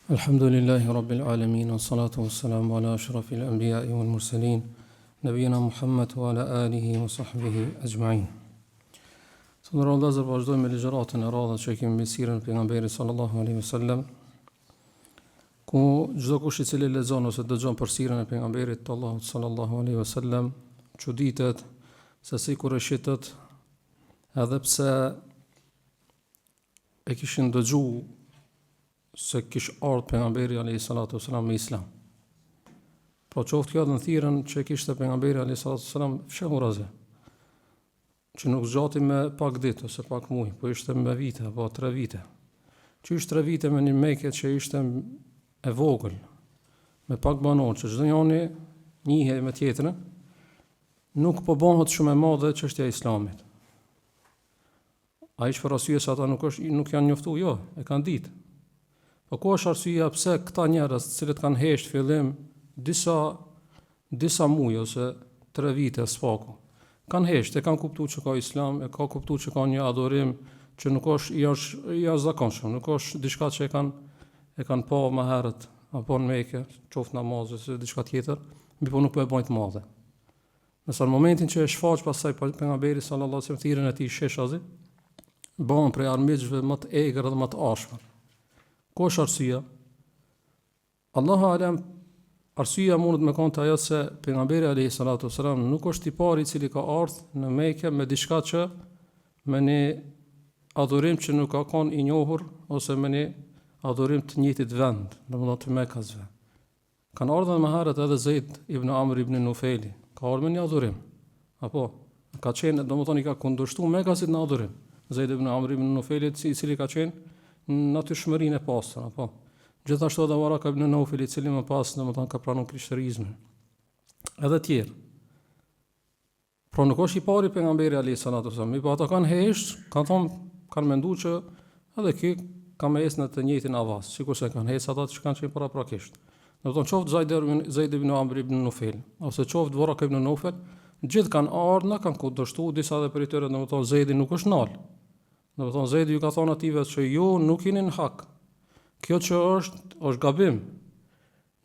Alhamdulillahi Rabbil Alamin, wa salatu wa salamu ala ashrafil anbiya'i wal mursalin, nabiyina Muhammad wa ala alihi wa sahbihi ajma'in. Të ndërrohet vëllezër, vazhdojmë me ligjëratën e radhës që kemi mbi sirën e pejgamberit sallallahu alaihi wasallam, ku çdo kush i cili lexon ose dëgjon për sirën e pejgamberit të Allahut sallallahu alaihi wasallam, çuditet se si kurëshitët, edhe pse e kishin dëgjuar se kish ardhur pejgamberi alayhi salatu wasalam me islam. Po qoftë kjo në thirrën që kishte pejgamberi alayhi salatu wasalam fshehuraze, që nuk zgjati me pak ditë ose pak muaj, po ishte me vite apo 3 vite. Që ishte 3 vite me një Mekë që ishte e vogël, me pak banorë, që çdo njëri njihej me tjetrën, nuk po bëhet shumë e madhe çështja e islamit. Ai për arsye se ata nuk janë njoftuar, jo, e kanë ditë. Po ku është arsyeja pse këta njerëz, të cilët kanë hesht fillim disa muaj ose 3 vite spaku, kanë hesht, e kanë kuptuar që ka islam, e ka kuptuar që ka një adhurim që nuk është i jashtëzakonshëm, nuk është diçka që e kanë pa më herët apo në Mekë, qoftë namaz ose diçka tjetër, mirë po nuk po e bën të madhe. Nëse në momentin që e shfaq pasaj pejgamberi sallallahu alaihi wasallam thirrën e tij sheshazi, bën prej armiqve më të egër dhe më të ashpër. Ku është arsyeja? Allahu alem, arsyeja mundet me qenë ajo se pejgamberi alayhi salatu wasalam nuk është i pari i cili ka ardhur në Mekë me diçka që me një adhurim që nuk ka qenë i njohur ose me një adhurim të njëjtit vend, domethënë të Mekasve. Kanë ardhur më herët edhe Zeid ibn Amr ibn Nufeli, ka ardhur me një adhurim. Apo ka qenë, domethënë i ka kundërshtuar Mekasit në adhurim. Zeid ibn Amr ibn Nufeli, i cili ka qenë natyrshmërinë e pastër, apo gjithashtu edhe Waraka ibn Naufel, i cili më pas domethënë ka pranuar krishterizmin. Edhe tjerë. Pra nuk është i pari pejgamberi alayhi salatu wasallam, po ata kanë hesht, kanë menduar që edhe ky ka më ecë në të njëjtin avaz, sikurse kanë ecë ata që kanë qenë paraprakisht. Domethënë qoftë Zeid ibn Amr ibn Nufel ose qoftë Waraka ibn Naufel, gjithë kanë ardhur, kanë kundërshtuar disa edhe prej tyre, domethënë Zeidi nuk është nal. Domethënë Zeidi ju ka thonë ative që ju nuk jeni në hak. Kjo që është gabim.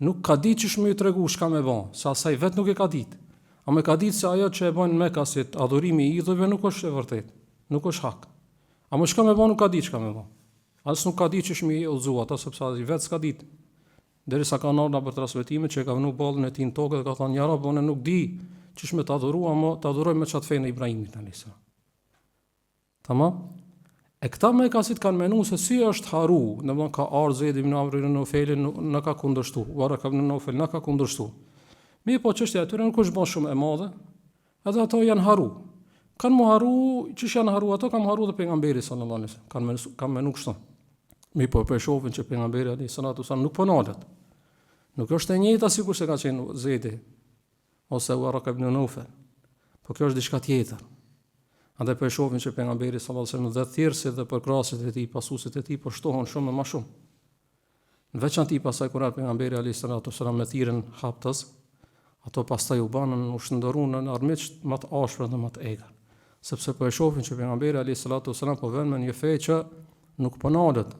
Nuk ka ditë ç'është më i tregu çka më bën, sa asaj vet nuk e ka ditë. A më ka ditë se ajo që e bën në Mekasit, adhurimi i idhujve nuk është e vërtetë, nuk është hak. A më çka më bën nuk ka ditë çka më bën. As nuk ka ditë ç'është më i udhëzuar, ata sepse ai vet s'ka ditë. Derisa ka ardhur për transmetimin që e ka vënë bollën e tij në tokë dhe ka thënë ja Rabb, unë nuk di ç'është më të adhuruar, më të adhuroj me çat fenë e Ibrahimit alayhis salam. Tamam? E këta Mekasit kanë menuar se si është haru, domethënë ka ardhur Zeid ibn Amr ibn Nufel në ka kundërshtuar, Waraka ibn Naufel në ka kundërshtuar. Mirë, po çështja e tyre nuk është bën shumë e madhe, edhe ato janë haru. Kanë mu haru, ç'është janë haru ato, kanë haru dhe pejgamberi sallallahu alaihi wasallam, kanë menuar kështu. Mirë, po e shohin që pejgamberi alayhi salatu wasallam nuk po nalet. Nuk është e njëjta sikurse ka qenë Zeidi ose Waraka ibn Naufel. Po kjo është diçka tjetër. Andaj po e shohin që pejgamberi sallallahu alaihi wasallam dhe thirrësit dhe përkrasit e tij, pasuesit e tij po shtohen shumë më shumë. Në veçantë pasaj kur pejgamberi alayhi salatu wasallam me thirrën haptas, ato pastaj u banën u shndërruan në armiq më të ashpër dhe më të egër. Sepse po e shohin që pejgamberi alayhi salatu wasallam po vjen me një fe që nuk po nalet,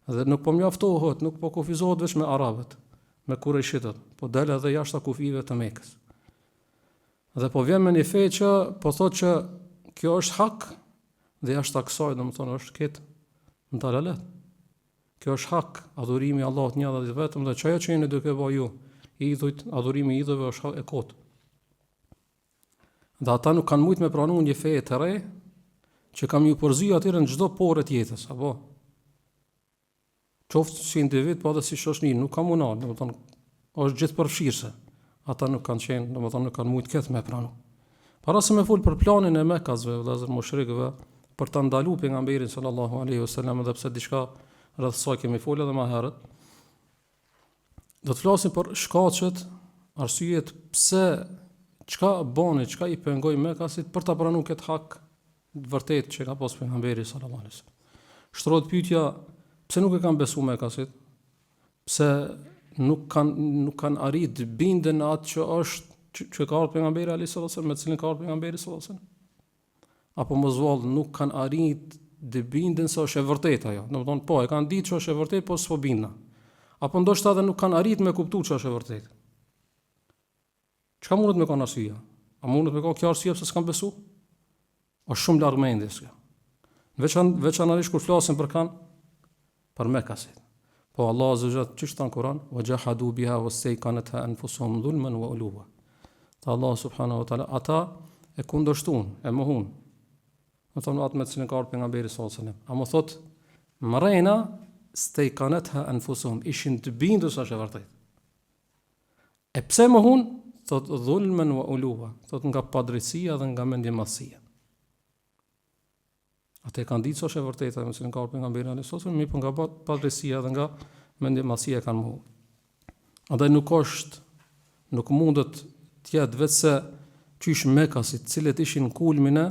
dhe nuk po mjaftohet, nuk po kufizohet vetëm me arabët, me kurëshitët, po del edhe jashtë kufive të Mekës. Dhe po vjen me një fe që po thotë që kjo është hak dhe jashtë kësaj domethënë është këtë në dalalet. Kjo është hak, adhurimi i Allahut një dhe vetëm, dhe çajo që jeni duke bëu ju, idhujt, adhurimi i idhujve është e kotë. Dhe ata nuk kanë mujt me pranuar një fe të re që kam ju përzi atyre në çdo porë të jetës, apo qoftë si individ, po edhe si shoqëri, nuk ka mundon, domethënë është gjithëpërfshirëse. Ata nuk kanë qenë, domethënë nuk kanë mujt këtë me pranuar. Para se me fol për planin e Mekasve, vëllezër mushrikëve, për ta ndaluar pejgamberin sallallahu alaihi wasallam, edhe pse diçka rreth saj kemi folur edhe më herët, do të flasim për shkaqet, arsyet pse çka bën, çka i pengoi Mekasit për ta pranuar këtë hak vërtet që ka pas pejgamberi sallallahu alaihi wasallam. Shtrohet pyetja, pse nuk e kanë besuar Mekasit? Pse nuk kanë arrit bindën atë që është që ka ardhur pejgamberi alayhis salam, me cilin ka ardhur pejgamberi sallallahu alaihi wasallam? Apo mos vallë nuk kanë arrit të bindën se është e vërtetë ajo. Domethënë po, e kanë ditë që është e vërtetë, po s'po bindën. apo ndoshta edhe nuk kanë arritur me kuptuar ç'është e vërtetë. Çka mundet me kanë arsyeja? A mundet me kanë kjo arsye pse s'kan besu? Është shumë larg mendjes kjo. Veçanërisht kur flasim për kanë për Mekasit. Po Allah azza wa jalla ç'është thënë në Kur'an, "Wa jahadu biha wastayqanatha anfusuhum dhulman wa uluwa." Ta Allah subhanahu wa taala ata e kundërshtuan, e mohun. Do thonë atë me të cilën ka ardhur pejgamberi sallallahu alajhi wasallam. A më thot mrena stayqanatha anfusuhum, ishin të bindur se është e vërtetë. E pse mohun? Thot dhulman wa uluwa, thot nga padrejësia dhe nga mendjemallësia. Ate kanë ditë se është e vërtetë, me cilën ka ardhur pejgamberi sallallahu alajhi wasallam, mirë po nga padrejësia dhe nga mendjemallësia kanë mohuar. Andaj nuk mundet të jetë vetëse qysh Mekasit, cilët ishin kulmin e,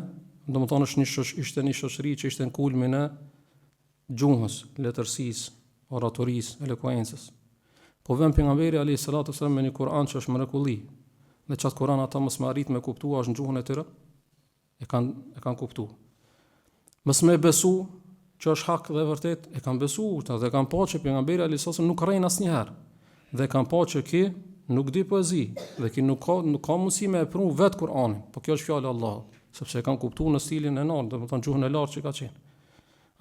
domethënë ishte një shoqëri që ishte në kulmin e gjuhës, letërsisë, oratorisë, elokuencës. Po vjen pejgamberi alayhi salatu wasallam me një Kur'an që është mrekulli. Në çat Kur'an ata mos më arrit me kuptua është në gjuhën e tyre. E kanë kuptuar. Mos më besu që është hak dhe vërtet, e kanë besuar dhe kanë pa që pejgamberi alayhi salatu wasallam nuk rrin asnjëherë. Dhe kanë pa që ki nuk di poezi dhe ki nuk ka mundësi me e pru vetë Kur'anin, po kjo është fjalë e Allahut, sepse e kanë kuptuar në stilin e lartë, domethënë gjuhën e lartë që ka qenë.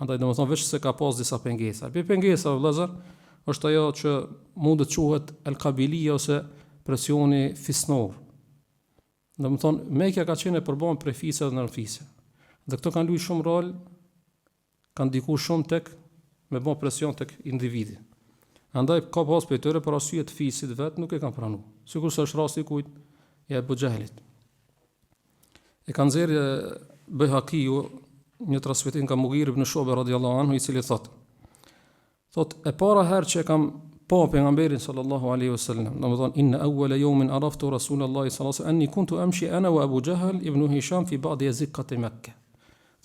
Andaj domethënë veç se ka pas disa pengesa. Pengesa vëllazër është ajo që mund të quhet el-kabilia ose presioni fisnor. Domethënë Mekja ka qenë e përbën prej fisë dhe nërfise. Dhe këto kanë luajtur shumë rol, kanë ndikuar shumë tek me bën presion tek individi. Andaj ka pas për tëre për arsye të fisit vet nuk e kanë pranuar. Sikur se është rasti kujt ja Abu Jahlit. E kanë nxjerrë Bayhaqiu një transmetim nga Mughir ibn Shu'ba radhiyallahu anhu, i cili thot e para herë që kam pa pejgamberin sallallahu alaihi wasallam, domethënë inna awwala yawmin araftu rasulullahi sallallahu alaihi wasallam anni kuntu amshi ana wa Abu Jahl ibn Hisham fi ba'd yaziqati Makkah.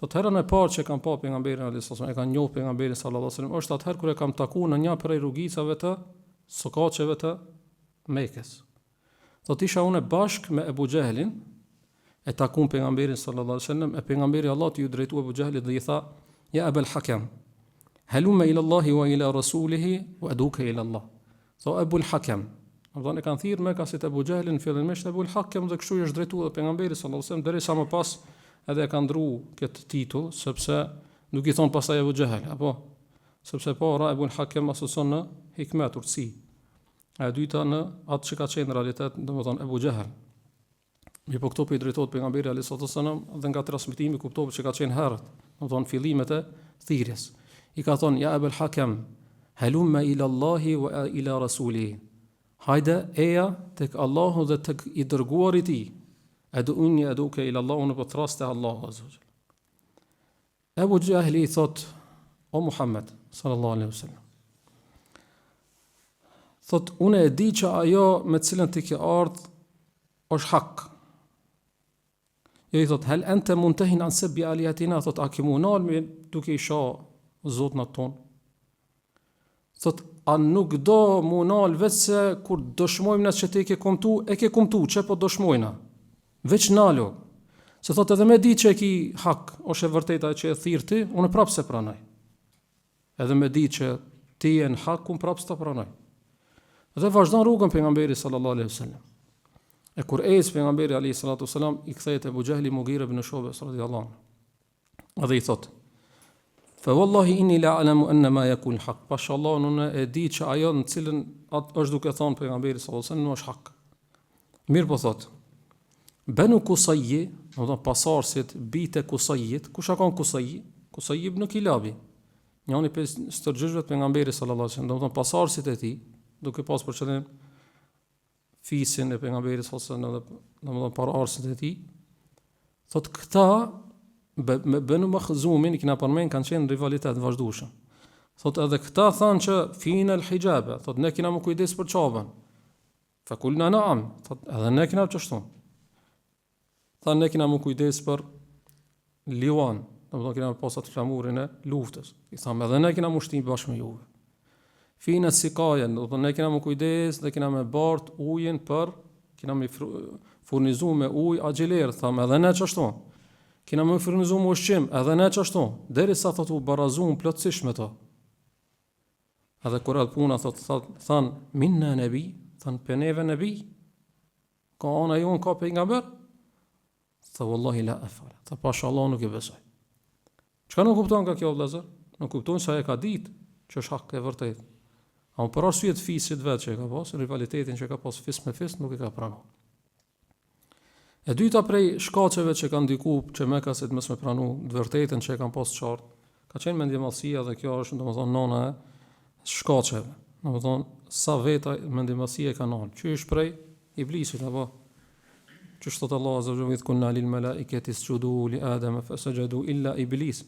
Thot herën e parë që kam pa pejgamberin alayhis salam, e kanë njohur pejgamberin sallallahu alaihi wasallam, është atëherë kur e kam takuar në një prej rrugicave të sokaqeve të Mekës. Thot isha unë bashk me Abu Jahlin, e takuam pejgamberin sallallahu alaihi wasallam, e pejgamberi Allahut ju drejtua Abu Jahlit dhe i tha: "Ya Abul Hakam, halumma ila Allahi wa ila rasulihi wa aduka ila Allah." Tho Abul Hakam, domethënë e kanë thirrë Mekasit Abu Jahlin fillimisht Abul Hakam dhe kështu i është drejtuar pejgamberi sallallahu alaihi wasallam derisa më pas edhe e kanë ndru këtë titull, sepse nuk i thonë pasaj Abu Jahl, apo sepse para Abul Hakem asoson në hikmet, urtësi. E dyta në atë që ka qenë në realitet, domethënë Abu Jahl. Mi po këto për i drejtohet pejgamberi alayhis salam dhe nga transmetimi kuptohet që ka qenë herët, domethënë fillimet e thirrjes. I ka thonë: "Ya Abul Hakem, halumma ila Allahi wa ila rasulihi." Hajde eja tek Allahu dhe tek i dërguari i tij. Aduka ila Allah, unë po thraste Allahu azza wa jalla. Abu Jahl i thot: "O Muhammed sallallahu alaihi wasallam, thot unë e di që ajo me cilën ti ke ardhur është hak." Jo i thot: "Hal anta muntahin an sabbi alihatina?" Thot: "A ke munal me duke i shoh zotna ton?" Thot: "A nuk do munal vetëse kur dëshmojmë në që ti ke kumtu, e ke kumtu, që po dëshmojna. Veç nalo, se thot edhe me di që e ki hak, është e vërteta që e thirë ti, unë prapë se pranoj. Edhe me di që ti e në hak, unë prapë se të pranoj." Dhe vazhdan rrugën pejgamberi sallallahu alaihi wasallam. E kur pejgamberi alayhi salatu wasallam i kthehet Abu Jahli Mughira ibn Shu'ba radhiyallahu anhu. Dhe i thot: "Fa wallahi inni la a'lamu anna ma yakun haq." Pashallah unë e di që ajo në cilën atë është duke thonë pejgamberi sallallahu alaihi wasallam është hak. Mirë po thot: "Banu Kusayyi", domethënë pasardhësit bijtë Kusayit, kush ka qenë Kusayyi? Kusayyi ibn Kilabi, njëri prej stërgjyshëve të pejgamberit sallallahu alaihi wasallam, domethënë pasardhësit e tij, duke pas për qëllim fisin e pejgamberit sallallahu alaihi wasallam, domethënë pasardhësit e tij. Thot këta me Banu Makhzumin i kena përmend kanë qenë rivalitet vazhdueshëm. Thot edhe këta thanë që fina al-hijaba, thot ne kena më kujdes për çabën. Fa kulna na'am, thot edhe ne kena çështon. Tha ne kena më kujdes për liwan, domethënë kena pasat flamurin e luftës. I thamë edhe ne kena më shtim bashkë me juve. Fina sikaja, domethënë ne kena më kujdes dhe kena më bart ujin për, kena më furnizuar me ujë axhiler, thamë edhe ne çashton. Kena më furnizuar me ushqim, edhe ne çashton, derisa thot u barazum plotësisht me to. Edhe kur atë puna than minna nebi, than për neve nebi, ka ana jonë ka pejgamber, tha wallahi la afala, tha pasha Allah nuk e besoj. Çka nuk kupton nga kjo vëllazër? Nuk kupton se ai ka ditë që është hak e vërtet. A për arsye të fisit vetë që ka pas, rivalitetin që ka pas fis me fis, nuk e ka pranuar. E dyta prej shkaqeve që kanë ndikuar që Mekasit mos me pranu të vërtetën që e kanë pas qartë, ka qenë mendjemallësia dhe kjo është domethënë nona e shkaqeve. Domethënë sa veta mendjemallësia e kanë nën. Që është prej iblisit apo që thot Allah azza wa jalla kunna lil malaikati isjudu li adama fasajadu illa iblis.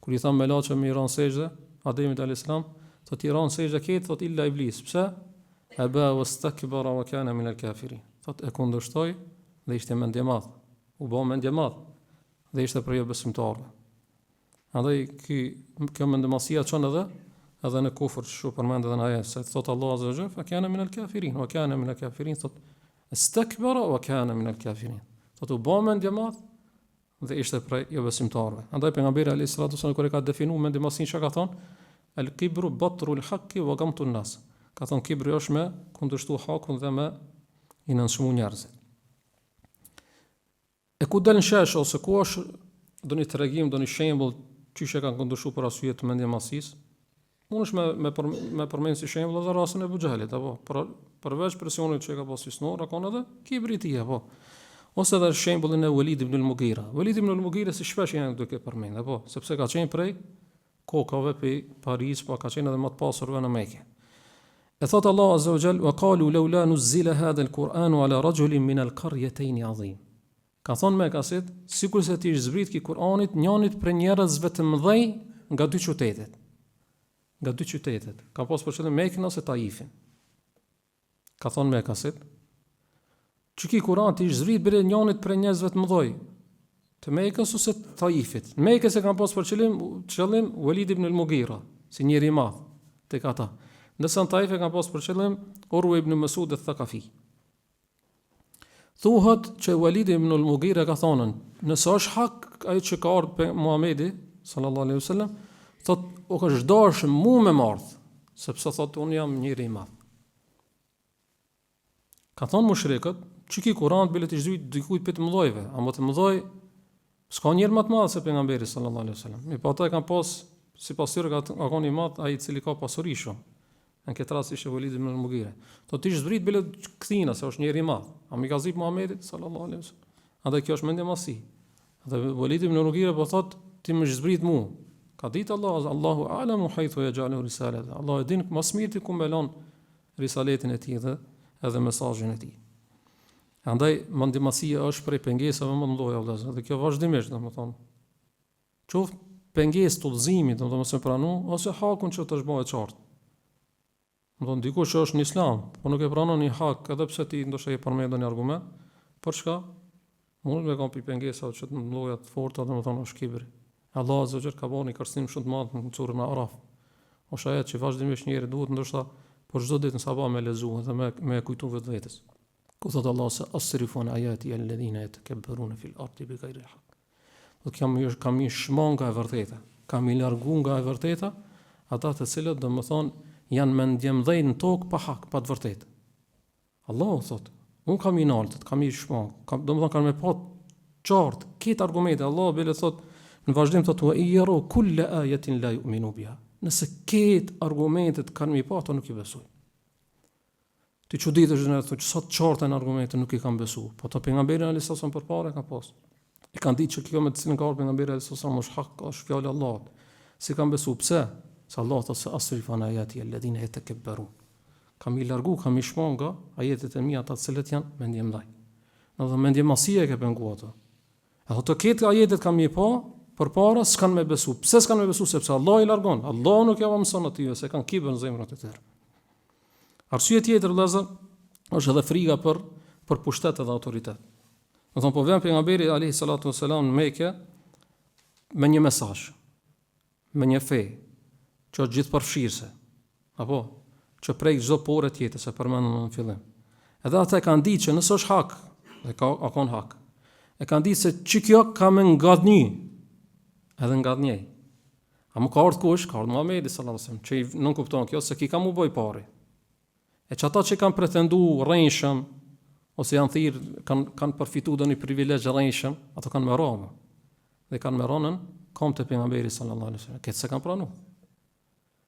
Kur i thamë melaçë me ran sejdë Ademit alayhis salam, thot i ran sejdë këtë thot illa iblis. Pse? Aba wastakbara wa kana min al-kafirin. Thot e kundërshtoi dhe ishte mendje madh. U bë mendje madh dhe ishte për jo besimtarë. Andaj kjo mendjemallësia çon edhe në kufër, që përmend edhe në ajet se thot Allah azza wa jalla fa kana min al-kafirin wa kana min al-kafirin thot istakbara wa kana min al-kafirin. Thot u bë mendje madh dhe ishte prej jo besimtarëve. Andaj pejgamberi alayhis salatu sallam kur e ka definuar mendjemallësinë çka ka thonë al-kibru batru al-haqqi wa gamtu an-nas. Ka thonë kibri është me kundërshtu hakun dhe me i nënshmu njerëzit. E ku del në shesh ose ku është do një tregim, do një shembull çish e kanë kundërshtuar për arsye të mendjemallësisë? Unë është me përmend si shembull edhe rastin e Abu Jahlit apo përveç presionit që ka pasur snor, ka edhe kibri i tij apo ose edhe shembullin e Walid ibn al-Mughira. Walid ibn al-Mughira si shpesh janë duke përmend apo sepse ka qenë prej kokave për Paris, po ka qenë edhe më të pasurve në Mekë. E thot Allah azza wa jall wa qalu laula nuzila hadha al-Qur'anu ala rajulin min al-qaryatayn azim. Ka thonë Mekasit, sikur se ti zbrit ki Kur'anit njënit për njerëzve të mëdhej nga dy qytetet. Nga dy qytetet. Ka pas për qëllim Mekën ose Taifin. Ka thonë Mekasit, që ki Kur'an ti zbrit bire njënit për njerëzve të mëdhej të Mekës ose të Taifit. Mekës e kanë pas për qëllim Walid ibn al-Mughira, si njeri i madh tek ata. Ndërsa në Taif e kanë pas për qëllim Urwa ibn Mas'ud al-Thaqafi. Thuhet që Walid ibn al-Mughira ka thonën, nëse është hak ai që ka ardhur Muhamedi sallallahu alaihi wasallam, thot o ka dashur mu me marrë, sepse thot unë jam njëri i madh. Ka thonë mushrikët, çiki Kur'an bile të zhyt dikujt për të mëdhojve, ama të mëdhoj s'ka njëri më të madh se pejgamberi sallallahu alaihi wasallam. Mi po ata kanë pas sipas tyre ka qenë i madh ai i cili ka pasuri shumë. Në këtë rast ishte Walid ibn al-Mughira. Do të zbrit bile kthina se është njëri i madh. A mi ka zip Muhamedit sallallahu alaihi wasallam. Andaj kjo është mendjemallësi. Dhe Walid ibn al-Mughira po thot ti më zbrit mu. Ka ditë Allahu a'lamu haythu yaj'alu risalata. Allah e din më së miri ku mbelon risaletin e tij dhe edhe mesazhin e tij. Andaj mendjemallësia është prej pengesave më të mëdha vëllazër. Dhe kjo vazhdimisht, domethënë, qoftë pengesë të udhëzimit, domethënë mos e pranu ose hakun që të zhbohet qartë. Domethënë dikush që është në Islam, po nuk e pranon një hak, edhe pse ti ndoshta e përmendon një argument, për çka? Mund me kanë pengesa që të mëdha të forta, domethënë është kibri. Allah azza wa jalla ka bënë kërcënim shumë të madh në surën Araf. Ose ajo që vazhdimisht njëri duhet ndoshta për çdo ditë në sabah me lexuar dhe me kujtu vetes. Ku thot Allah se asrifun ayati alladhina yatakabbaruna fil ardi bighayri al-haq. Do kam një shmanga e vërteta, kam i largu nga e vërteta ata të cilët domethënë janë mendjemdhej në tokë pa hak, pa të vërtetë. Allahu thot, unë kam i naltët, kam i shmang, domethënë kam me pa qartë, këtë argumente, Allah bile thot, në vazhdim thot, wa iyyaru kulla ayatin la yu'minu biha. Nëse këtë argumentet kanë mi pa, ato nuk i besojnë. Ti çuditësh në ato që sa të qarta në argumente nuk i kanë besuar, po to pejgamberi alayhis salam përpara ka pas. E kanë ditë që kjo me të cilën ka ardhur pejgamberi alayhis salam është hak, është fjalë e Allahut. Si kanë besuar pse? Se Allah thot se asrifan ayati alladhina yatakabbarun. Kam i largu, kam i shmanga ajetet e mia ata të cilët janë mendjemdhaj. Në mendjemallësia e ke penguar ato. Ato të ketë ajetet kam i pa, përpara s'kan me besu. Pse s'kan me besu? Sepse Allah i largon. Allah nuk ja mëson atyve se kanë kibër në zemrat e tyre. Arsye tjetër vëllazër është edhe frika për pushtet dhe autoritet. Do thonë po vjen pejgamberi alayhi salatu wasalam në Mekë me një mesazh, me një fe që është gjithë përfshirëse, apo që prej çdo pore tjetër se përmendëm në fillim. Edhe ata kanë ditë që nëse është hak, dhe ka hak. E kanë ditë se që kjo ka me ngadnjë, edhe ngadnjej. A më ka ardhur kush? Ka ardhur Muhamedi sallallahu alaihi wasallam, që i nuk kupton kjo se ki ka mu boj pari. E që ata që kanë pretendu rrenjshëm, ose janë thirr, kanë përfituar doni privilegj rrenjshëm, ato kanë me rromë. Dhe kanë me rronën kom të pejgamberit sallallahu alaihi wasallam. Këtë se kanë pranu.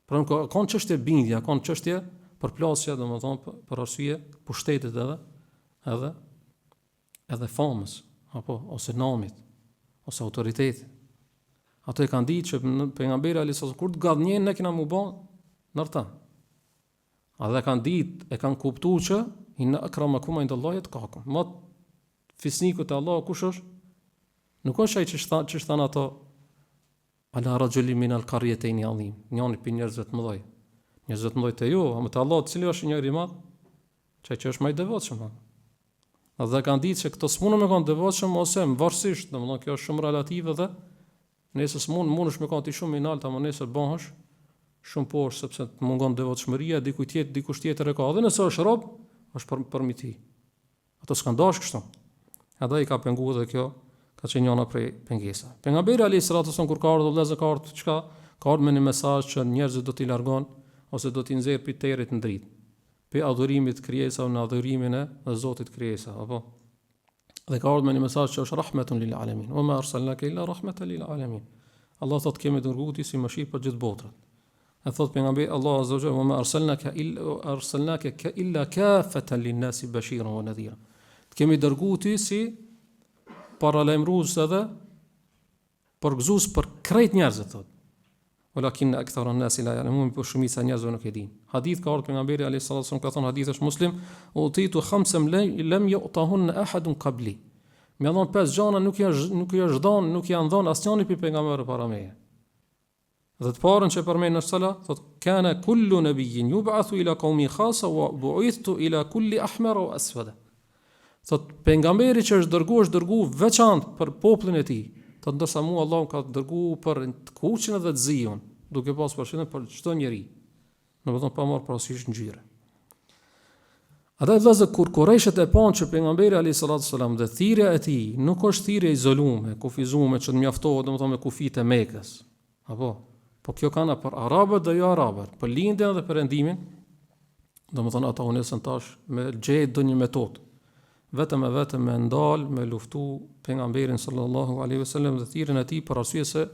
Pra kanë çështje bindja, kanë çështje përplasje, domethënë për arsye pushtetit edhe famës, apo ose namit, ose autoritetit. Ato e kanë ditë që pejgamberi alayhis salam kur të gallnjen ne kena më bë ndërta. A dhe kanë ditë, e kanë kuptuar që inna akramakum indallahi atqakum. Më fisniku te Allah kush është? Nuk është ai që thon ato ala rajulin min al-qaryatayn azim. Njëri për njerëzve të mëdhej. Njerëzve të mëdhej te ju, ama te Allah, cili është njëri i madh? Çaj që është më i devotshëm. A dhe kanë ditë se këto s'mundën me kanë devotshëm ose varësisht, domethënë kjo është shumë relative dhe nëse mundesh me kanë ti shumë i lart, ama nëse bëhesh shumë poshtë sepse të mungon devotshmëria, dikush tjetër e ka. Dhe nëse është rob, është për miti. Ato s'kan dash kështu. Edhe i ka penguar dhe kjo ka qenë njëna prej pengesa. Pejgamberi alayhis salam kur ka ardhur vëllezër ka ardhur çka? Ka ardhur me një mesazh që njerëzit do t'i largon ose do t'i nxjerrë prej territ në dritë. Pe adhurimit krijesave në adhurimin e Zotit krijesa, apo. Dhe ka ardhur me një mesazh që është rahmetun lil alamin. Wa ma arsalnaka illa rahmatan lil alamin. Allah thotë kemi dërguar ti si mëshirë për gjithë botrën. E thot pejgamberi Allah azza wa jalla, "Wa ma arsalnaka illa kafatan lin-nasi bashiran wa nadhira." Të kemi dërguar ti si paralajmërues edhe përgëzues për krejt njerëzit thot. Walakin aktharu an-nasi la ya'lamun, por shumica njerëzve nuk e dinë. Hadith ka ardhur pejgamberi alayhis salam ka thonë hadith është Muslim, "Utitu khamsan lam yu'tahun ahadun qabli." Me dhon 5 gjana nuk i është dhënë, nuk janë dhënë asnjëri pi pejgamberëve para meje. Dhe të parën që përmend në sala, thot kana kullu nabiyyin yub'athu ila qaumi khassa wa bu'ithtu ila kulli ahmar wa aswad. Thot pejgamberi që është dërguar veçantë për popullin e tij. Thot ndërsa mua Allahu ka dërguar për të kuqin dhe të ziun, duke pas përshtypjen për çdo njeri. Domethënë pa marrë parasysh ngjyrë. Ata vëllezër kur Kurajshët e panë që pejgamberi alayhis salam dhe thirrja e tij nuk është thirrje izoluar, kufizuar që të mjaftohet domethënë me kufit e Mekës. Apo po kjo kanë për arabët dhe jo arabët, për lindjen dhe perëndimin. Domethënë ata unisën tash me gjetë ndonjë metodë. Vetëm me ndal, me luftu pejgamberin sallallahu alaihi wasallam dhe thirrjen e tij për arsye se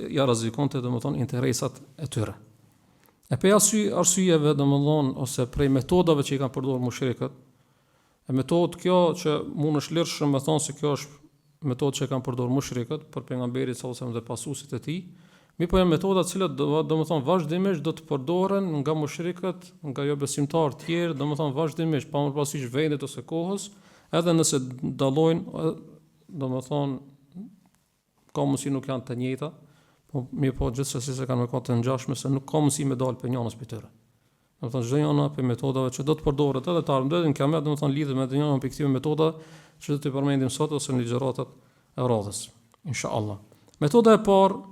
ja rrezikonte domethënë interesat e tyre. E pe arsyeve domethënë ose prej metodave që i kanë përdorur mushrikët, e metodë kjo që mund është lirshëm me thonë se kjo është metodë që kanë përdorur mushrikët për pejgamberin sallallahu alaihi wasallam dhe pasuesit e tij. Mi po janë metoda të cilat domethënë vazhdimisht do të përdoren nga mushrikët, nga jo besimtarë të tjerë, domethënë vazhdimisht pa marrë parasysh vendet ose kohës, edhe nëse dallojnë, domethënë ka mundësi nuk janë të njëjta, po mi po gjithsesi se kanë mëkat të ngjashme se nuk ka mundësi me dalë për njënës për tëre. Domethënë çdo njëna për metodave që do të përdoret edhe të ardhmë në kiamet, domethënë lidhet me njëna për këtyre metodave që do të përmendim sot ose në ligjëratat e radhës, inshallah. Metoda e parë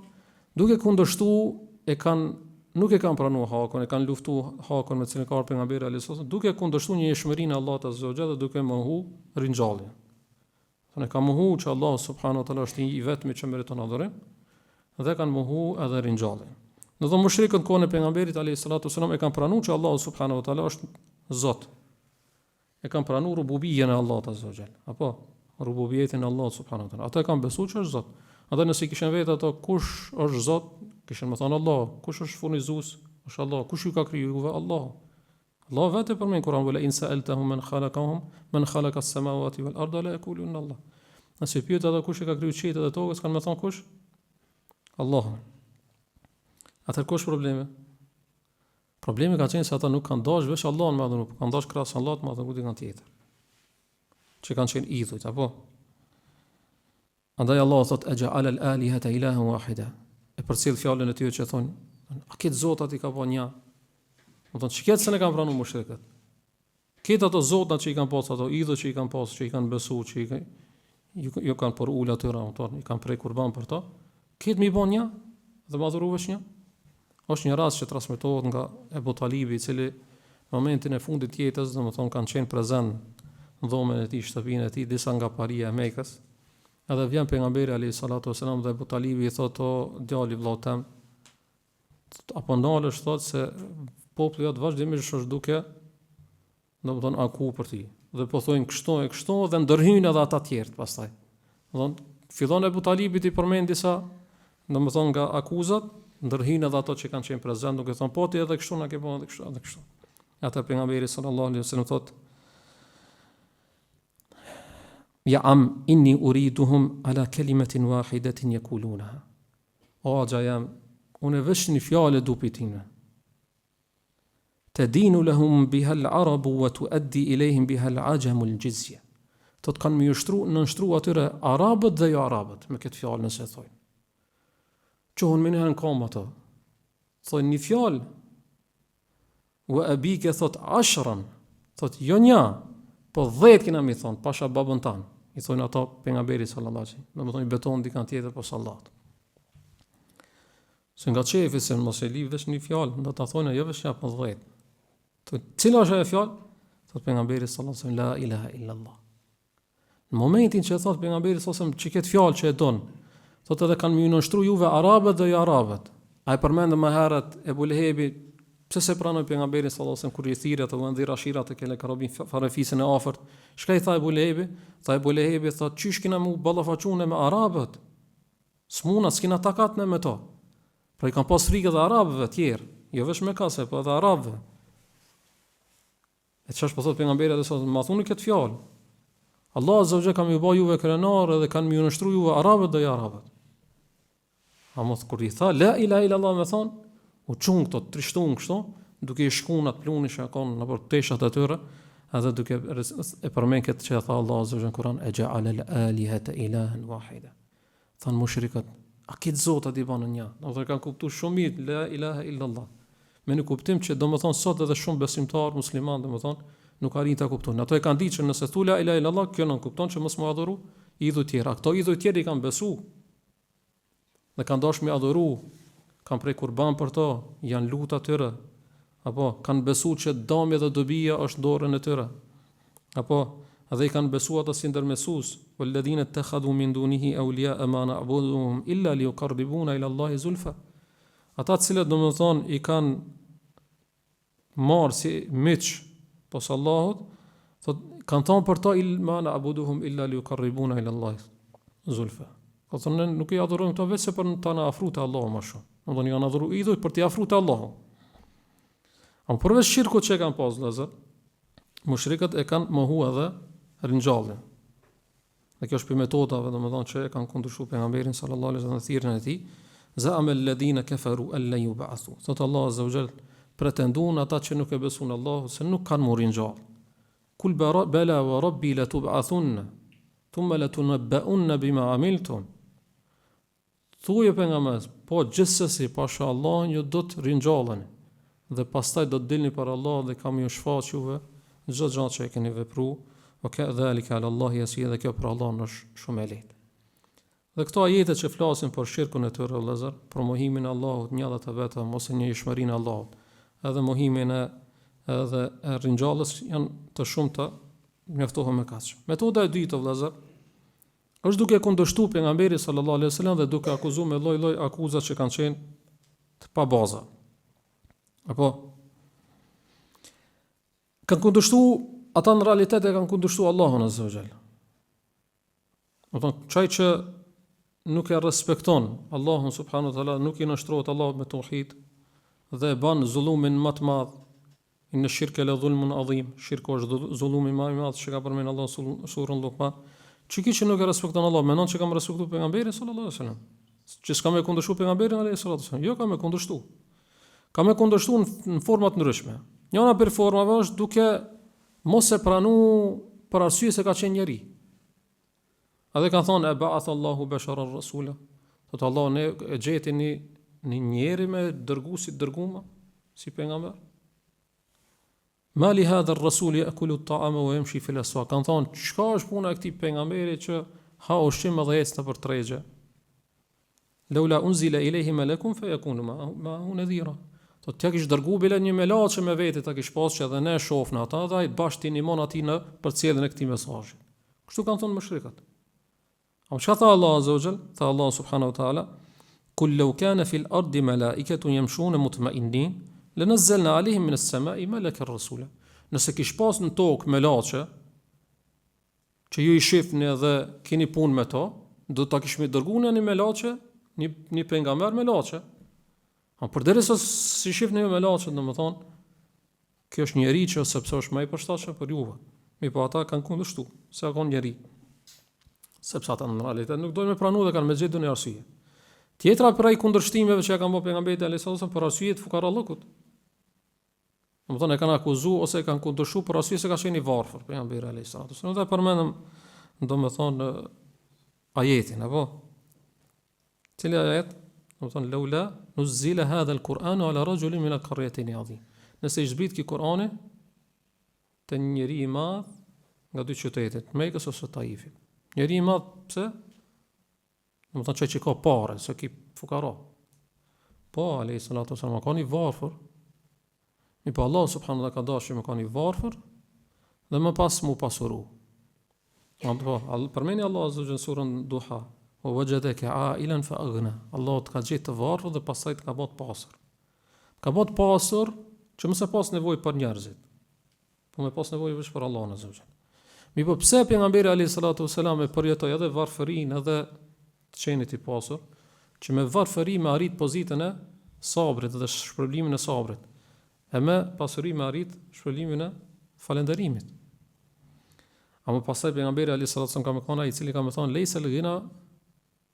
duke kundërshtuar nuk e kanë pranuar hakun, e kanë luftuar hakun me cilin ka pejgamberi alayhis salam, duke kundërshtuar një jeshmërinë e Allahut azza wa jalla, duke mohu ringjalljen. Thonë ka mohu që Allah subhanahu wa taala është i vetmi që meriton adhurim, dhe kanë mohu edhe ringjalljen. Do të thonë mushrikët kohën e pejgamberit alayhis salam e kanë pranuar që Allah subhanahu wa taala është Zot. E kanë pranuar rububiyyen e Allahut azza wa jalla, apo rububiyyetin e Allahut subhanahu wa taala. Ata kanë besuar që është Zot. Ata nëse kishin vetë ato kush është Zot, kishin më thënë Allah, kush është furnizues, është Allah, kush ju ka krijuar Allah. Allah vetë përmend Kur'an wala in sa'altahum man khalaqahum man khalaqa as-samawati wal arda la yaquluna Allah. Nëse pyet ata kush e ka krijuar qiejt dhe tokën, kanë më thënë kush? Allah. Atë kush problemi? Problemi ka qenë se ata nuk kanë dashur veç Allahun me adhurim, kanë dashur krahas Allahut me adhurim kanë tjetër. Që kanë qenë idhujt, apo? Andaj Allah thot aj'ala al-alihata ilahan wahida. E përcjell fjalën e tyre që thonë, a këtë zotat i ka po një? Do të thonë, çiket se ne kanë pranuar mushrikët. Këtë ato zotat që i kanë pasur, ato idhë që i kanë pasur, që i kanë besuar, që ju kanë por ul atyra, i kanë prej kurban për to. Këtë mi bën një dhe ma adhuru veç një. Është një rast që transmetohet nga Ebu Talibi, i cili në momentin e fundit të jetës, domethënë kanë qenë prezant në dhomën e tij, shtëpinë e tij, disa nga paria e Mekës. Edhe vjen pejgamberi alayhi salatu wasalam dhe Abu Talibi i thotë o djali vëllai tem, apo ndalesh thotë se populli jot vazhdimisht është duke domethënë aku për ti. Dhe po thonë kështu dhe ndërhyjnë edhe ata të tjerë pastaj. Domethënë fillon Abu Talibi të përmend disa domethënë nga akuzat, ndërhyjnë edhe ato që kanë qenë prezant duke thonë po ti edhe kështu na ke bënë edhe kështu edhe kështu. Ata pejgamberi sallallahu alaihi wasallam thotë ja am inni uriduhum ala kalimatin wahidatin yaqulunaha. O xhajam, unë vesh një fjalë du pitime. Tadinu lahum biha al-arab wa tuaddi ilayhim biha al-ajam al-jizya. Tot kanë më nështru atyre arabët dhe jo arabët me këtë fjalë nëse thojnë. Qohën me njëherën kam ato. Thojnë një fjalë wa abike thot ashran, thot jo një, po 10 kena mi thonë, pasha babën tanë. I thonë ato pejgamberi sallallahu alaihi wasallam. Domethënë i beton dikant tjetër po sallat. Se nga çefi se mos e li vesh një fjalë, do ta thonë jo vesh apo 10. Thotë cila është ajo fjalë? Thotë pejgamberi sallallahu alaihi wasallam la ilaha illa Allah. Në momentin që thotë pejgamberi sallallahu alaihi wasallam çiket fjalë që e don, thotë edhe kanë më nënshtruar juve arabët dhe jo arabët. Ai përmendë më herët Ebu Lehebi pse se pranoi pejgamberin sallallahu alajhi wasallam kur i thirrë ato ndër ashirat e kele karabin farefisën e afërt. Çka i tha Ebu Lehebi? Tha Ebu Lehebi thotë çish kena mu ballafaçunë me arabët. Smuna s'kena takat ne me to. Pra i kanë pas frikë edhe arabëve të tjerë, jo vetëm me kase, po edhe arabëve. E çfarë po thotë pejgamberi atë sot, ma thuni këtë fjalë. Allah azza wa jalla kam ju bë juve krenar dhe kanë më nështruar juve arabët dhe jo arabët. A mos kur i tha la ilaha illa Allah me thon u çung këto trishtuan kështu, duke i shkuar atë pluni që kanë nëpër teshat e tyre, edhe duke e përmend këtë që tha Allah azza wa jalla në Kur'an e ja'ala al-alihata ilahan wahida. Than mushrikët, a këtë zot aty banë një? Do të kanë kuptuar shumë mirë la ilaha illa Allah. Me në kuptim që domethënë sot edhe shumë besimtar musliman domethënë nuk arrin ta kuptojnë. Ato e kanë ditë që nëse thu la ilaha illa Allah, kjo nuk kupton që mos më adhuru idhujt tjerë. Ato idhujt tjerë i kanë besu. Dhe kanë dashur me adhuru, kanë prej kurban për to, janë lut atyre. Apo kanë besu që dëmi dhe dobia është dorën e tyre. Apo edhe i kanë besu ata si ndërmesues, walladhina ittakhadhu min dunihi awliya ma na'buduhum illa liyuqarribuna ila Allahi zulfa. Ata të cilët domethënë i kanë marrë si miq pos Allahut, thotë kanë thonë për to ma na'buduhum illa liyuqarribuna ila Allahi zulfa. Po thonë nuk i adhurojmë këto vetëm për ta na afruar te Allahu më shumë. Domethënë janë adhuru idhujt për t'i afruar te Allahu. Am përveç shirkut që kanë pas vëllazër, mushrikët e kanë mohu edhe ringjalljen. Dhe kjo është për metodave domethënë që e kanë kundërshtuar pejgamberin sallallahu alaihi wasallam thirrën e tij, za'ama alladhina kafaru an lan yub'athu. Thot Allah azza wa jall pretenduan ata që nuk e besojnë Allahut se nuk kanë morin gjallë. Kul bala wa rabbi la tub'athunna thumma la tunabba'unna bima amiltum. Thuaj pejgamber, po gjithsesi pasha Allah ju do të ringjalleni dhe pastaj do të dilni për Allah dhe kam ju shfaq juve çdo gjë që e keni vepruar, o ka dhalika ala Allah yasir, dhe kjo për Allah është shumë e lehtë. Dhe këto ajete që flasin për shirkun e tyre vëllazër, për mohimin e Allahut, një dhe të vetëm ose një njëshmërinë e Allahut, edhe mohimin edhe e ringjallës janë të shumta, mjaftohen me kaq. Metoda e dytë vëllazër është duke kundërshtuar pejgamberin sallallahu alaihi wasallam dhe duke akuzuar me lloj-lloj akuza që kanë qenë të pa baza. Apo kanë kundërshtuar ata në realitet e kanë kundërshtuar Allahun azza wa jalla. Do çaj që nuk e respekton Allahun subhanahu wa taala, nuk i nështrohet Allahut me tauhid dhe e bën zullumin më të madh. Inna shirka la dhulmun adhim. Shirku është zullumi më i madh që ka përmendur Allahu në surën Luqman. Çiki që nuk e respekton Allah, mendon që kam respektuar pejgamberin sallallahu alaihi wasallam. Që s'kam e kundërshtuar pejgamberin alaihi wasallam. Jo, kam e kundërshtuar. Kam e kundërshtuar në forma të ndryshme. Njëra për formave është duke mos e pranuar për arsye se ka qenë njeri. A dhe kanë thonë e ba'ath Allahu basharan rasula. Thotë Allah ne e gjeti një njeri me dërgu si dërguma, si pejgamber. Ma li hadha ar-rasul ya'kulu at-ta'ama wa yamshi fil aswaq. Kan thon çka është puna e këtij pejgamberi që ha ushqim dhe ecë nëpër tregje. Laula unzila ilayhi malakun fayakunu ma'ahu nadhira. Do t'ja kish dërgu bile një melaçe me vete ta kish pasur që edhe ne shohna ata dhe ai bashkë tinimon aty në përcjelljen e këtij mesazhi. Kështu kanë thonë mushrikët. çka tha Allah azza wa jall? Tha Allah subhanahu wa taala: "Kul law kana fil ardi malaikatun yamshuna mutma'innin, lanazzalna alehim min as-sama'i malakan rasula." Nëse kish pas në tokë melaçe, që ju i shifni dhe keni punë me to, do ta kishmi dërguar një melaçe, një pejgamber melaçe. Përderisa si shifni ju melaçe, domethënë, kjo është njeri që sepse është më i përshtatshëm për juve. Mi po ata kanë kundërshtu, se ka njeri. Sepse ata në realitet nuk dojnë me pranu dhe kanë me gjetur një arsye. Tjetra prej kundërshtimeve që kanë bërë pejgamberi alayhis salam për arsye të fukarallëkut. Domethënë e kanë akuzuar ose e kanë kundërshuar për arsye se ka qenë i varfër pejgamberi alayhis salam. Ne do ta përmendëm domethënë ajetin apo cili ajet? Domethënë laula nuzila hadha al-Qur'anu ala rajulin min al-qaryatayn adhim. Nëse i zbrit ki Kur'ani të një njeri i madh nga dy qytetet, Mekës ose Taifit. Njeri i madh pse? Domethënë që ka parë, se ki fukara. Po, alayhi salatu wasallam ka një varfër. Mi pa Allah subhanahu wa taala ka dashur me ka një varfër dhe më pas mu pasuru. Përmeni Allah azza wa jalla surën Duha, "Wa wajadaka 'ailan fa aghna." Allah të ka gjetë të varfër dhe pastaj të ka bërë pasur. Ka bërë pasur që mëse pas nevojë për njerëzit, po me pas nevojë vetëm për Allahun azza wa jalla. Mi po pse pejgamberi alayhi salatu wasalam e përjetoi edhe varfërinë edhe të qenit i pasur, që me varfëri me arrit pozitën e sabrit dhe shpërblimin e sabrit, e me pasuri me arrit shpërblimin e falënderimit. Ama pastaj pejgamberi alayhi salatu wasalam ka më thonë ai i cili ka më thonë laysa al-ghina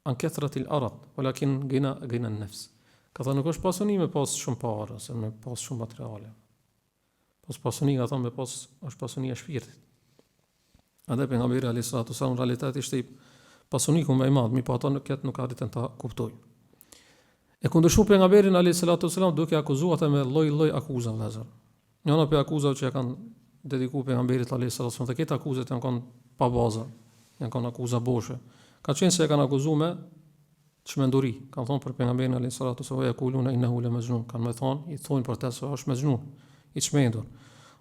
an kathrati al-arad, walakin ghina an-nafs. Ka thonë nuk është pasuni me pas shumë parë ose me pas shumë materiale. Pasuni ka thonë me pas është pasuni e shpirtit. Andaj pejgamberi alayhis salatu wasallam në realitet ishte pasuniku më i madh, mi po ata nuk arritën ta kuptojnë. E kundërshu pejgamberin alayhis salatu wasallam duke akuzuar ata me lloj akuza vëllazër. Njëra prej akuzave që kanë dedikuar pejgamberit alayhis salatu wasallam, dhe këto akuzat janë kanë pa bazë, janë kanë akuza boshe. Ka qenë se e kanë akuzuar me çmenduri. Kanë thonë për pejgamberin alayhis salatu wasallam yakuluna innahu la majnun, kanë më thonë, i thonë për të se është majnun, i çmendur.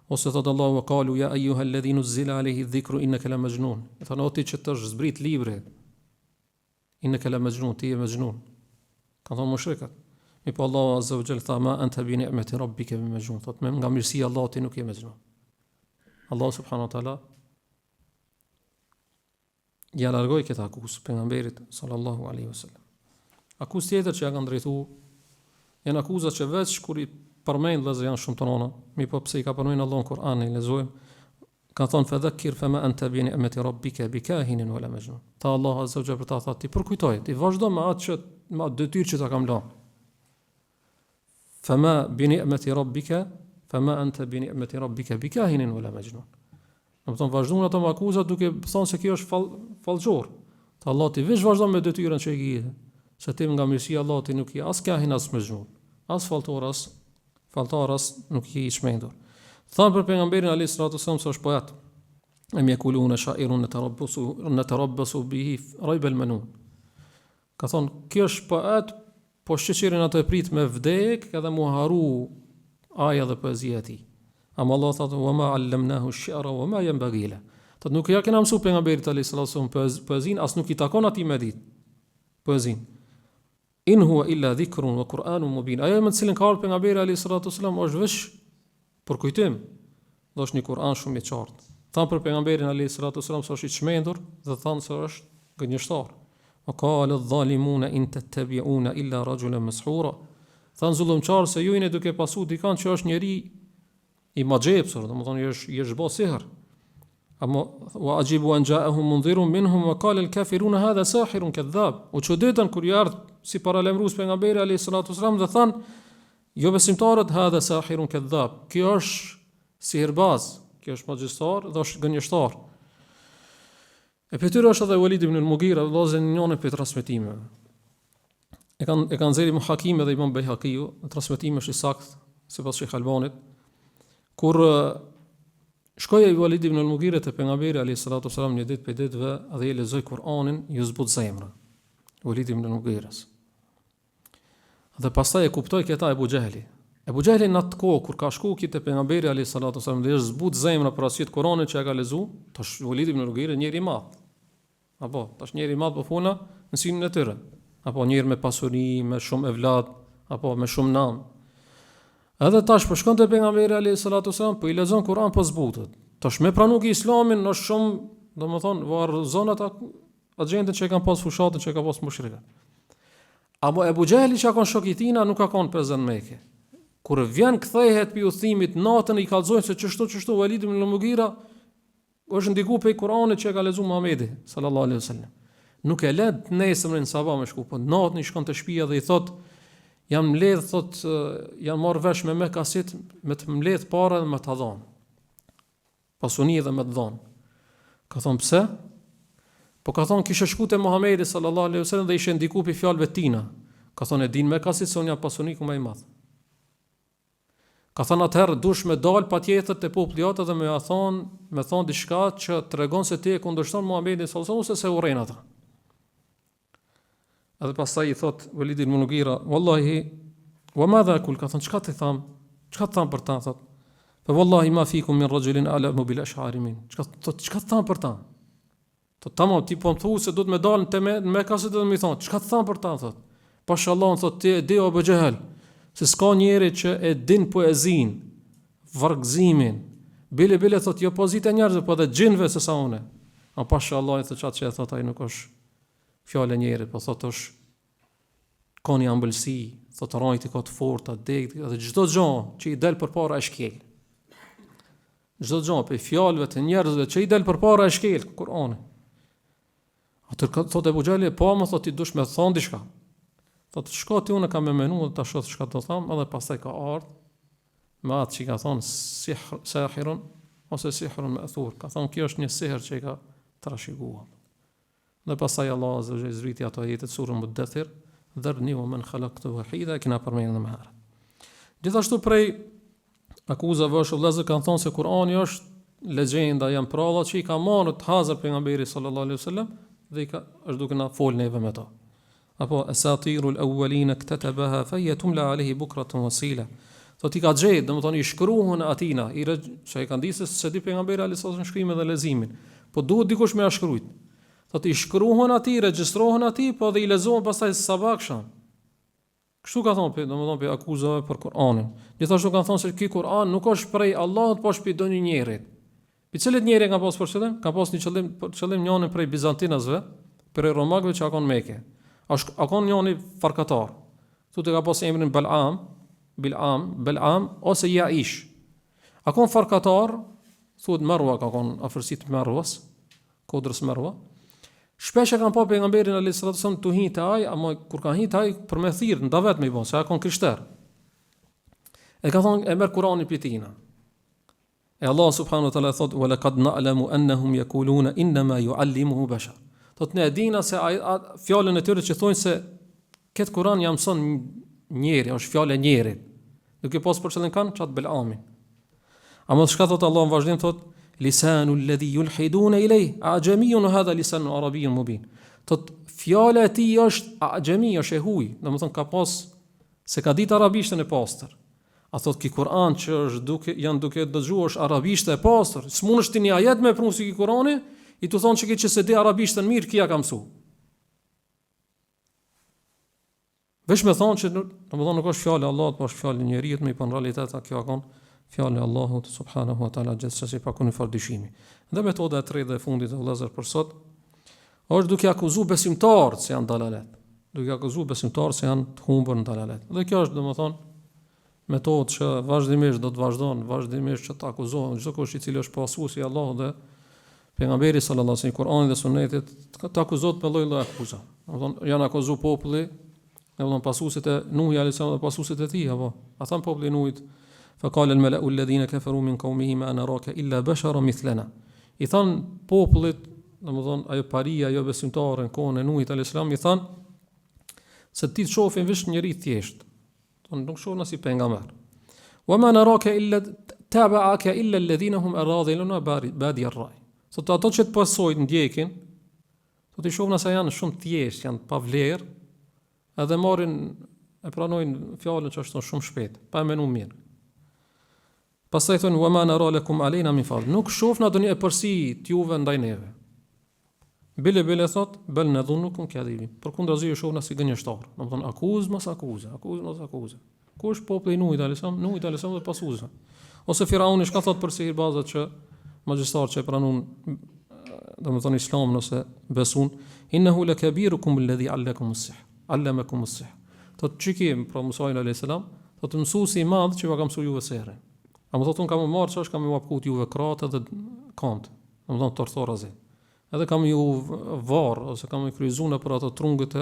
Ose thot Allahu wa qalu ya ayyuha alladhi nuzila alayhi dhikru innaka la majnun. Thonë oti që të është zbrit libri, innaka la majnun, ti je majnun. Kanë thonë mushrikat. Mi po Allahu azza wa jalla tha ma anta bi ni'mati rabbika bi majnun. Thot me nga mirësia e Allahut ti nuk je majnun. Allah subhanahu wa taala ja largoi këtë akuzë pejgamberit sallallahu alaihi wasallam. Akuzë tjetër që ja kanë drejtuar janë akuzat që veç kur i përmend vëllezër janë shumë të rënda. Mi po pse i ka përmendur Allahu në Kur'an e lexojmë, ka thonë fadhakkir fama anta bi ni'mati rabbika bikahinin wala majnun. Ta Allah azza wa jalla për ta thënë ti përkujtoj, ti vazhdo me atë që me atë detyrë që ta kam lënë. Fama bi ni'mati rabbika fama anta bi ni'mati rabbika bikahinin wala majnun. Domethënë vazhdon ato me akuzat duke thënë se kjo është fallxhor. Ta Allah ti veç vazhdo me detyrën që e ke. Se ti nga mirësia e Allahut ti nuk je as kahin as majnun. As faltaras nuk je i çmendur. Thanë për pejgamberin alayhis salatu wasallam se është poet. Em yakuluna sha'irun natarabbasu bihi rayb al-manun. Ka thonë kjo është poet, po sheqerin ato e prit me vdek edhe mu haru aja dhe poezia e tij. Ama Allah thotë wa ma 'allamnahu ash-shi'ra wa ma yanbaghi la. Thotë nuk ja kena mësuar pejgamberit alayhis salatu wasallam poezin, as nuk i takon atij me ditë poezin. In huwa illa dhikrun wa Qur'anun mubin. Ajo me të cilën ka ardhur pejgamberi alayhis salatu wasallam është veç për kujtim. Do është një Kur'an shumë i qartë. Thanë për pejgamberin alayhis salatu wasallam se është i çmendur dhe thanë se është gënjeshtar. Wa qala adh-dhalimuna in tattabi'una illa rajulan mashhura. Thanë zullumçar se ju jeni duke pasu dikant që është njeri i maxhepsur, domethënë i është bë sihr. Ama wa ajibu an ja'ahum mundhirun minhum wa qala al-kafiruna hadha sahirun kadhab. U çuditën kur i ardh si paralajmërues pejgamberi alayhis salatu wasallam dhe thanë jo besimtarët hadha sahirun kadhab. Kjo është sihirbaz, kjo është magjistar dhe është gënjeshtar. E për tyre është edhe Walid ibn al-Mughira, vëllezër njëri për transmetimeve. E kanë nxjerrë Muhakimi dhe Imam Bejhakiu, transmetimi është i saktë sipas Sheikh Albanit. Kur shkoi Walid ibn al-Mughira te pejgamberi alayhis salatu wasallam një ditë për ditëve dhe i lexoi Kur'anin, ju zbut zemra. Walid ibn al-Mughiras. Dhe pastaj e kuptoi këta Abu Jahli. Abu Jahli në atë kohë kur ka shkuar te pejgamberi alayhis salatu wasallam dhe është zbut zemra për arsye të Kur'anit që e ka lexuar, tash Walid ibn al-Mughira njëri i madh. Apo, tash njeri i madh po funa në sinën e tyre. Apo njeri me pasuri, me shumë evlat, apo me shumë nam. Edhe tash po shkon te pejgamberi alayhis salatu wasalam, po i lexon Kur'an po zbutet. Tash me pranu ki Islamin në shumë, domethënë varrëzon ata agjentën që kanë pas fushatën që ka pas mushrikët. Apo Ebu Gjehli që ka kon shok i tina nuk ka kon prezant në Mekë. Kur vjen kthehet pi udhimit natën i kallzojnë se çështu Walid ibn al-Mughira është ndiku pe Kur'anit që e ka lexuar Muhamedi sallallahu alaihi wasallam. Nuk e lë nesër në sabah me shku, po natën i shkon te shtëpia dhe i thot jam mbledh, thot jam marr vesh me kaset me të mbledh para dhe me të dhon. Pasuni dhe me të dhon. Ka thon pse? Po ka thon kisha shku te Muhamedi sallallahu alaihi wasallam dhe ishe ndiku pe fjalëve tina. Ka thon e din me kaset se unë jam pasuniku më i madh. Ka thënë atëherë dush me dal patjetër te populli jot dhe me thon diçka që tregon se ti e kundërshton Muhamedit sallallahu alaihi wasallam se urren ata. Edhe pastaj i thot Walid ibn Mughira, wallahi wa madha kul, ka thënë çka të tham? Çka të tham për ta thot? Fa wallahi ma fikum min rajulin a'lamu bil ash'ari min. Çka të tham për ta? Thot tamam ti po më thu se do të më dalën te me kaset dhe më thon, çka të tham për ta thot? Pashallah thot ti e di Abu Jehel se s'ka njeri që e din poezin, vargëzimin, bile thot jo pozita njerëzve, po edhe gjinve se sa une. A pasha Allah e thot qatë që e thot ai nuk është fjale njerit, po thot është ka një ambëlsi, thot rajti ka të forta, degti, dhe çdo gjë që i del përpara e shkel. Çdo gjë për fjalëve të njerëzve që i del përpara e shkel, Kur'ani. Atë thot Ebu Gjehli, po më thot ti dush me thon diçka. Thot shko ti unë kam me menu dhe ta shoh çka do tham, edhe pastaj ka ardhur me atë që ka thonë sahirun ose sihrun ma'thur. Ka thonë kjo është një sihr që i ka trashëguar. Dhe pastaj Allah azza wa jalla zbriti ato ajete surën Muddathir, dharni wa man khalaqtu wahida, kena përmendur më herët. Gjithashtu prej akuzave është vëllezër kanë thonë se Kur'ani është legjenda, janë pralla që i ka marrë të Hazar pejgamberi sallallahu alaihi wasallam dhe i ka është duke na fol neve me to. Apo asatirul awwalin iktatabaha fa hiya tumla alayhi bukratan wasila. Thot i ka gjetë, domethënë i shkruan atina, që i kanë thënë se di pejgamberi alayhis salam shkrimin dhe leximin, po duhet dikush me ia shkruajt. Thot i shkruan atij, regjistrohen atij, po dhe i lexohen pastaj sabah akşam. Kështu ka thonë, domethënë pe akuzave për Kur'anin. Gjithashtu kanë thonë se ky Kur'an nuk është prej Allahut, po është prej doni njerit. Për cilët njerë ka pas për qëllim? Ka pas një qëllim njëri prej bizantinasve, prej romakëve që akon Mekë. Akon njëri farkatar. Thotë ka pas emrin Bil'am ose Yaish. Akon farkatar, thotë Marwa ka kon afërsitë Marwas, kodrës Marwa. Shpesh e kanë pa pejgamberin alayhis salam tu hinte ai, ama kur ka hinte ai për me thirr, ndavet me i bon, se akon krishter. E ka thonë e merr Kur'anin për tina. E Allah subhanahu wa taala thot wa laqad na'lamu annahum yaquluna inma yu'allimuhu bashar. Thot ne dina se fjalën e tyre që thonë se këtë Kur'an ja mëson njeri, është fjalë e njerit. Nuk e pas për çelën kanë çat Belamin. Ama çka thot Allah në vazhdim thot lisanu alladhi yulhiduna ilayh a'jamiyyun hadha lisanun arabiyyun mubin. Thot fjala e tij është a'jami, është e huaj, domethënë ka pas se ka ditë arabishtën e pastër. A thot ki Kur'an që është janë duke dëgjuar është arabishtë e pastër. S'mundesh ti një ajet me prunë si ki Kur'ani, i tu thonë që se di arabishtën mirë, kia ka mësu. Vesh me thonë që domethënë nuk është fjalë e Allahut, po është fjalë e njeriut, me në realitet kjo ka fjalë e Allahut subhanahu wa taala gjithsesi pa kuni fardishimi. Dhe metoda e tretë dhe e fundit e vëllezër për sot është duke akuzuar besimtarët se janë dalalet. Duke akuzuar besimtarët se janë të humbur në dalalet. Dhe kjo është domethënë metodë që vazhdimisht do të vazhdon, vazhdimisht që të akuzohen çdo kush i cili është pasuesi i Allahut dhe pejgamberi sallallahu alaihi wasallam Kur'anit dhe Sunetit të akuzohet me lloj-lloj akuza. Domethënë janë akuzuar populli, domethënë pasuesit e Nuhi alayhis salam dhe pasuesit e tij apo ata populli i Nuhit. Fa qala al-mala'u alladhina kafaru min qawmihi ma naraka illa basharan mithlana. I than popullit, domethënë ajo paria, ajo besimtarë në kohën e Nuhit alayhis salam i than se ti të shohin vesh njëri thjesht. Nuk shohna si pejgamber. Wa ma naraka illa taba'aka illa alladhina hum aradhiluna badi ar-ray. Sot ato që të pasojnë ndjekin, do të shohna se janë shumë thjesht, janë pa vlerë, edhe marrin e pranojnë fjalën që është shumë shpejt, pa menuar mirë. Pastaj thonë wa ma nara lakum alena min fadl. Nuk shohna doni e përsi t'juve ndaj neve. Bile thot, bel nadhunukum kadhibin. Përkundrazi ju shohna si gënjeshtar. Domethënë akuzë mos akuzë. Kush populli Nuhit alayhis salam dhe pasuesve. Ose Firauni çka thot për sihirbazat që magjistar që e pranon domethënë Islamin ose besun, innahu lakabirukum alladhi allamakum as-sihr. Thot çikim pra Musa alayhis salam, thot mësuesi i madh që va ka mësuar juve sehrin. A më thot unë kam më marrë çash kam më apkut juve kratë dhe kant. Domethënë torthorazi. Edhe kam ju varë, ose kam i kryzune për ato trungët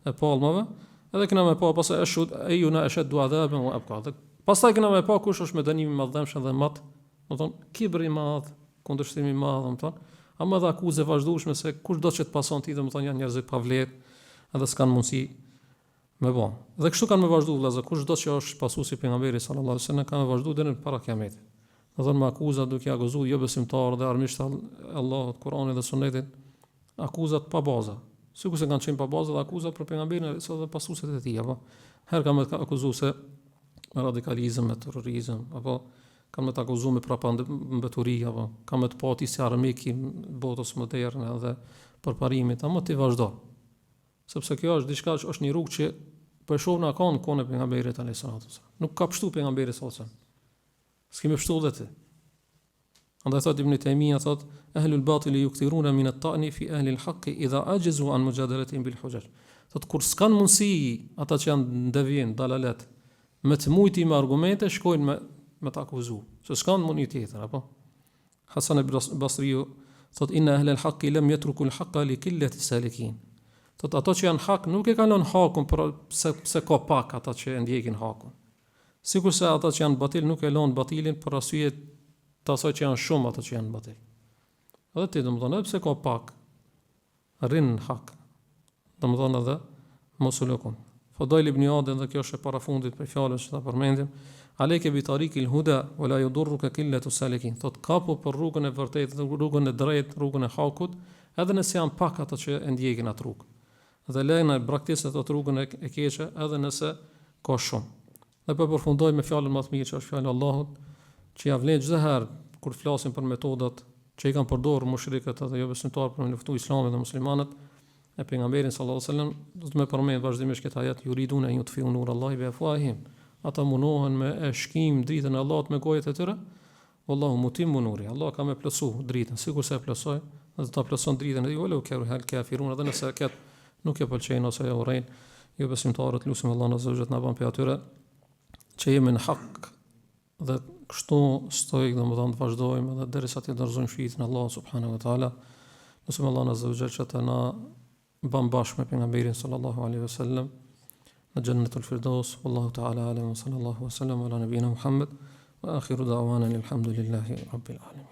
e palmave, edhe këna me pa pasaj ejuna eshet du adhabe mu ebka. Pastaj këna me pa kush është me dënimi madhemshën dhe matë, më thonë, kibri madhë, kundërshtimi madhë, më thonë, a më dhe akuze vazhdushme se kush do që të pason ti dhe më thonë janë njerëzit pa vlerë, edhe s'kanë mundësi me ba. Dhe kështu kanë me vazhdu vëllezër, kush do që është pasuesi pejgamberi sallallahu alaihi wasallam kanë me vazhdu deri para kiametit. Dhe thonë me akuzat duke akuzu jo besimtarë dhe armisht Allahut, Kur'anit dhe Sunetit, akuzat pa baza. Sikur se kanë qenë pa baza dhe akuzat për pejgamberin dhe pasuesit e tij, apo herë kanë me akuzu se me radikalizëm, me terrorizëm, apo kanë me të akuzu me prapambeturi, apo kanë me të pati si armik i botës moderne dhe përparimit, ama ti vazhdo. Sepse kjo është diçka që është një rrugë që po e shoh në akon kohën e pejgamberit alayhis salam. Nuk ka pështu pejgamberi sallallahu alaihi wasallam. S'kemi pështu dhe ti. Andaj thot Ibn Taymija thot ahlul batili yukthiruna min at-ta'ni fi ahli al-haqq idha ajazu an mujadalatihim bil hujaj. Thot kur s'kan mundësi ata që janë ndevjen, dalalet, me të mujti me argumente shkojnë me të akuzu. Se s'kan mundë tjetër, apo? Hasan al-Basri thot inna ahli al-haqq lam yatruku al-haqqa li qillati salikin. Thot ato që janë hak nuk e kanë lënë hakun për se ka pak ata që e ndjekin hakun. Sikurse ata që janë batil nuk e lënë batilin për arsye të asaj që janë shumë ata që janë batil. Edhe ti domethënë pse ka pak rrin hak. Domethënë edhe mos u lëkun. Fadail ibn Iyad dhe kjo është e parafundit për fjalën që ta përmendim. Aleke bi tarikil huda wala yudurruka qillatu salikin. Thot kapu për rrugën e vërtetë, rrugën e drejtë, rrugën e hakut, edhe nëse janë pak ata që e ndjekin atë rrugë. Dhe lejnë braktisë atë rrugën e keqe edhe nëse ka shumë. Dhe po përfundoj me fjalën më të mirë që është fjala e Allahut, që ja vlen çdo herë kur flasim për metodat që i kanë përdorur mushrikët edhe jo besimtarët për me luftu Islamin dhe muslimanët e pejgamberin sallallahu alajhi wasallam, do të më përmend vazhdimisht këtë ajet yuriduna an yutfi'u nurallahi bi afwahihim. Ata munohen me e shkim dritën e Allahut me gojët e tyre. Wallahu mutimmu nuri. Allah ka me plotsu dritën, sikurse e plotsoi, do ta plotson dritën e wala ka hal kafirun, edhe nëse kat nuk e pëlqejnë ose e urrejnë, jo besimtarët lutim Allahun azza wa jalla na bën pe atyre që jemi në hak dhe kështu stojik domethënë të vazhdojmë edhe derisa të dorëzojmë shpirtin Allah subhanahu wa taala. Lutim Allahun azza wa jalla që të na bën bashkë me pejgamberin sallallahu alaihi wasallam në Jannatul Firdaus. Wallahu taala alam wa sallallahu wa sallam ala nabiyina Muhammad wa akhiru da'wana alhamdulillahi rabbil alamin.